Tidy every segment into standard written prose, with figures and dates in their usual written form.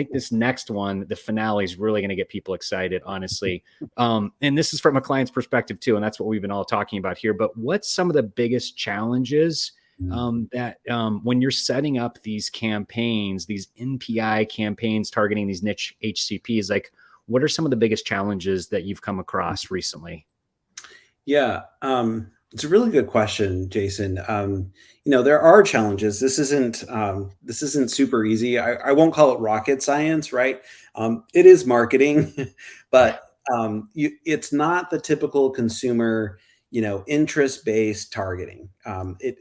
think this next one, the finale, is really going to get people excited, honestly. And this is from a client's perspective too, and that's what we've been all talking about here. But what's some of the biggest challenges that when you're setting up these campaigns, these NPI campaigns targeting these niche HCPs, like what are some of the biggest challenges that you've come across recently? Yeah, it's a really good question, Jason. There are challenges. This isn't super easy. I won't call it rocket science, right? It is marketing, but it's not the typical consumer, interest-based targeting.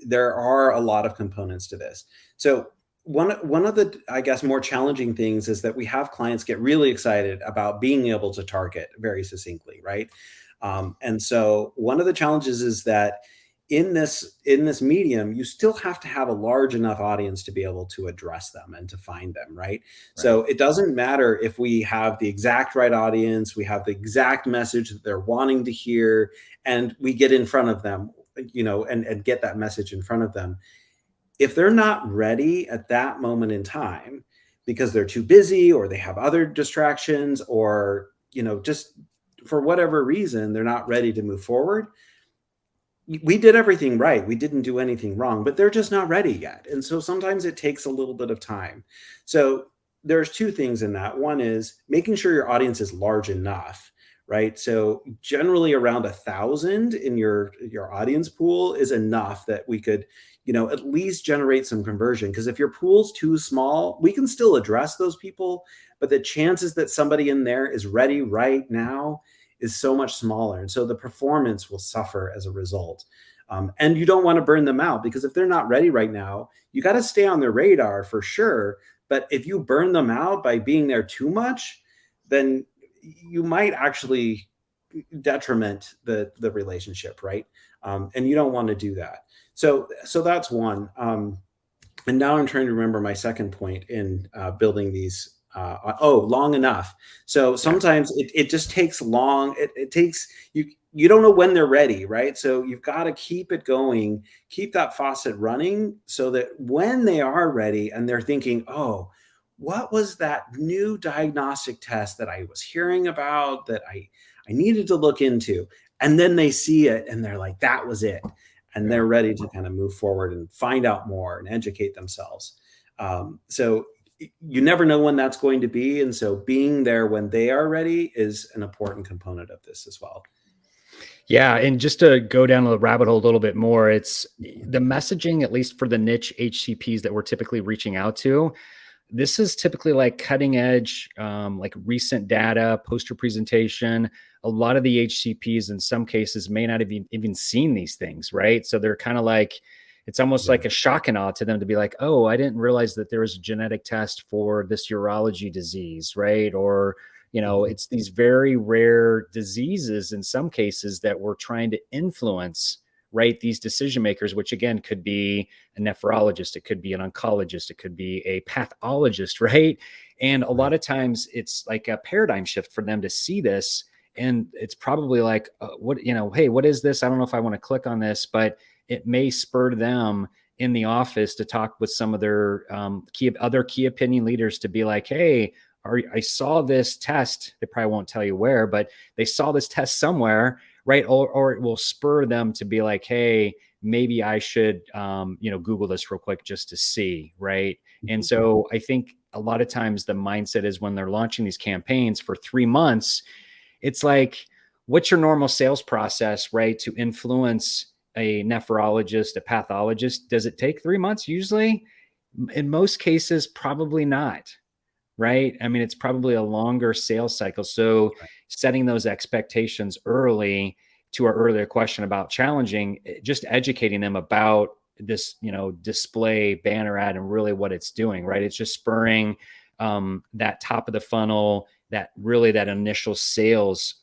There are a lot of components to this. So one of the, I guess, more challenging things is that we have clients get really excited about being able to target very succinctly, right? And so one of the challenges is that in this medium, you still have to have a large enough audience to be able to address them and to find them, right? So it doesn't matter if we have the exact right audience, we have the exact message that they're wanting to hear, and we get in front of them, and get that message in front of them. If they're not ready at that moment in time because they're too busy or they have other distractions, or just for whatever reason, they're not ready to move forward, we did everything right. We didn't do anything wrong, but they're just not ready yet. And so sometimes it takes a little bit of time. So there's two things in that. One is making sure your audience is large enough, right? So generally around 1,000 in your audience pool is enough that we could, at least generate some conversion. Because if your pool's too small, we can still address those people, but the chances that somebody in there is ready right now is so much smaller. And so the performance will suffer as a result. And you don't want to burn them out, because if they're not ready right now, you got to stay on their radar for sure. But if you burn them out by being there too much, then you might actually detriment the relationship, right? And you don't want to do that. So that's one. And now I'm trying to remember my second point in building these. Long enough. So sometimes it just takes long. It takes you don't know when they're ready, right? So you've got to keep it going, keep that faucet running, so that when they are ready and they're thinking, oh, what was that new diagnostic test that I was hearing about that I needed to look into? And then they see it and they're like, that was it. And they're ready to kind of move forward and find out more and educate themselves. So you never know when that's going to be. And so being there when they are ready is an important component of this as well. Yeah. And just to go down the rabbit hole a little bit more, it's the messaging, at least for the niche HCPs that we're typically reaching out to. This is typically like cutting edge, like recent data, poster presentation. A lot of the HCPs in some cases may not have even seen these things, right? So they're kind of like, it's almost like a shock and awe to them to be like, oh, I didn't realize that there was a genetic test for this urology disease, right? Or, it's these very rare diseases in some cases that we're trying to influence, right? These decision makers, which again could be a nephrologist, it could be an oncologist, it could be a pathologist, right? And a lot of times it's like a paradigm shift for them to see this. And it's probably like, hey, what is this? I don't know if I want to click on this, but it may spur them in the office to talk with some of their other key opinion leaders to be like, hey, I saw this test. They probably won't tell you where, but they saw this test somewhere, right? Or it will spur them to be like, hey, maybe I should, Google this real quick just to see, right? And so I think a lot of times the mindset is when they're launching these campaigns for 3 months, it's like, what's your normal sales process, right? To influence a nephrologist, a pathologist, does it take 3 months usually? In most cases, probably not, right? I mean, it's probably a longer sales cycle. So setting those expectations early, to our earlier question about challenging, just educating them about this, display banner ad and really what it's doing, right? It's just spurring that top of the funnel, that initial sales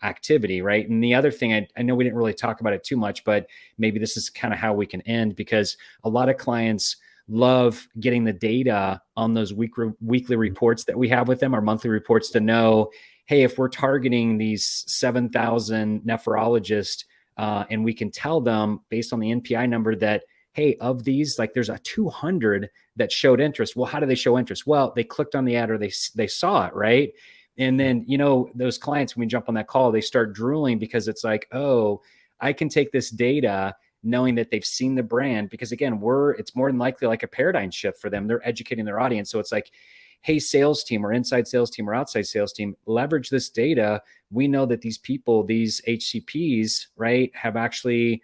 activity, right? And the other thing, I know we didn't really talk about it too much, but maybe this is kind of how we can end, because a lot of clients love getting the data on those weekly reports that we have with them, our monthly reports, to know, hey, if we're targeting these 7,000 nephrologists and we can tell them based on the NPI number that, hey, of these, like there's a 200 that showed interest. Well, how do they show interest? Well, they clicked on the ad or they saw it, right? And then, those clients, when we jump on that call, they start drooling because it's like, oh, I can take this data knowing that they've seen the brand, because again, it's more than likely like a paradigm shift for them. They're educating their audience. So it's like, hey, sales team or inside sales team or outside sales team, leverage this data. We know that these people, these HCPs, right, have actually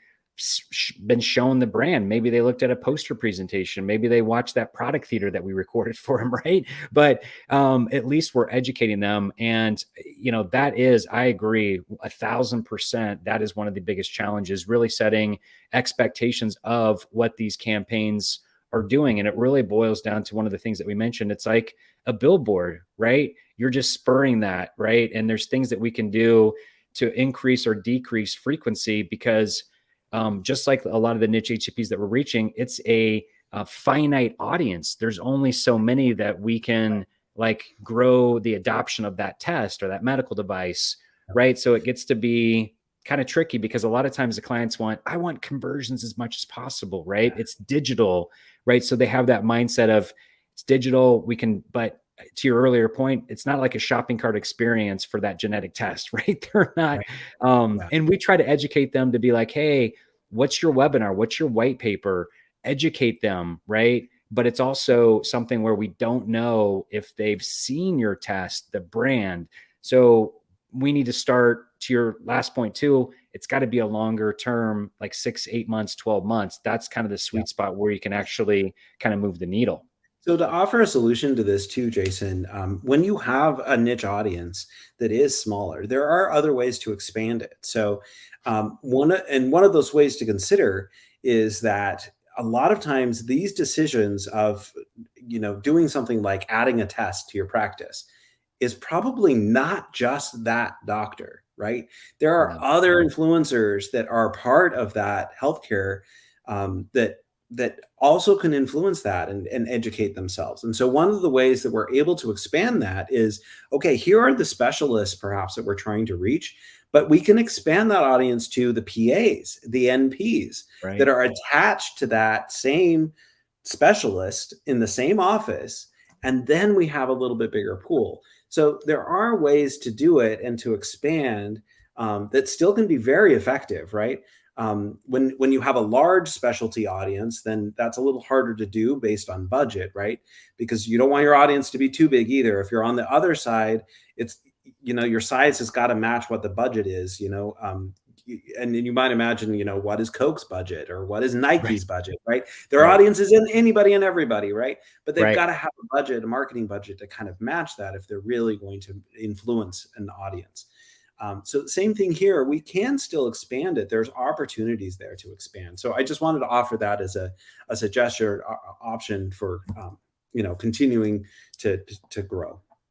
been shown the brand. Maybe they looked at a poster presentation. Maybe they watched that product theater that we recorded for them, right? But at least we're educating them. And, that is, I agree 1,000%. That is one of the biggest challenges, really setting expectations of what these campaigns are doing. And it really boils down to one of the things that we mentioned. It's like a billboard, right? You're just spurring that, right? And there's things that we can do to increase or decrease frequency, because just like a lot of the niche HCPs that we're reaching, it's a finite audience. There's only so many that we can like grow the adoption of that test or that medical device, right? So it gets to be kind of tricky, because a lot of times the clients I want conversions as much as possible, right? It's digital, right? So they have that mindset of it's digital, but to your earlier point, it's not like a shopping cart experience for that genetic test, right? They're not. And we try to educate them to be like, hey, what's your webinar? What's your white paper? Educate them, right? But it's also something where we don't know if they've seen your test, the brand. So we need to start, to your last point too, it's got to be a longer term, like 6, 8 months, 12 months. That's kind of the sweet spot where you can actually kind of move the needle. So to offer a solution to this too, Jason, when you have a niche audience that is smaller, there are other ways to expand it. So one of those ways to consider is that a lot of times these decisions of doing something like adding a test to your practice is probably not just that doctor, right? There are other influencers that are part of that healthcare that also can influence that and educate themselves. And so one of the ways that we're able to expand that is, okay, here are the specialists perhaps that we're trying to reach, but we can expand that audience to the PAs, the NPs that are attached to that same specialist in the same office. And then we have a little bit bigger pool. So there are ways to do it and to expand that still can be very effective, right? When you have a large specialty audience, then that's a little harder to do based on budget, right? Because you don't want your audience to be too big either. If you're on the other side, it's, your size has got to match what the budget is, and you might imagine, what is Coke's budget or what is Nike's budget, right? Their audience is in anybody and everybody, right? But they've got to have a budget, a marketing budget to kind of match that if they're really going to influence an audience. So same thing here, we can still expand it. There's opportunities there to expand. So I just wanted to offer that as a gesture option for, continuing to grow.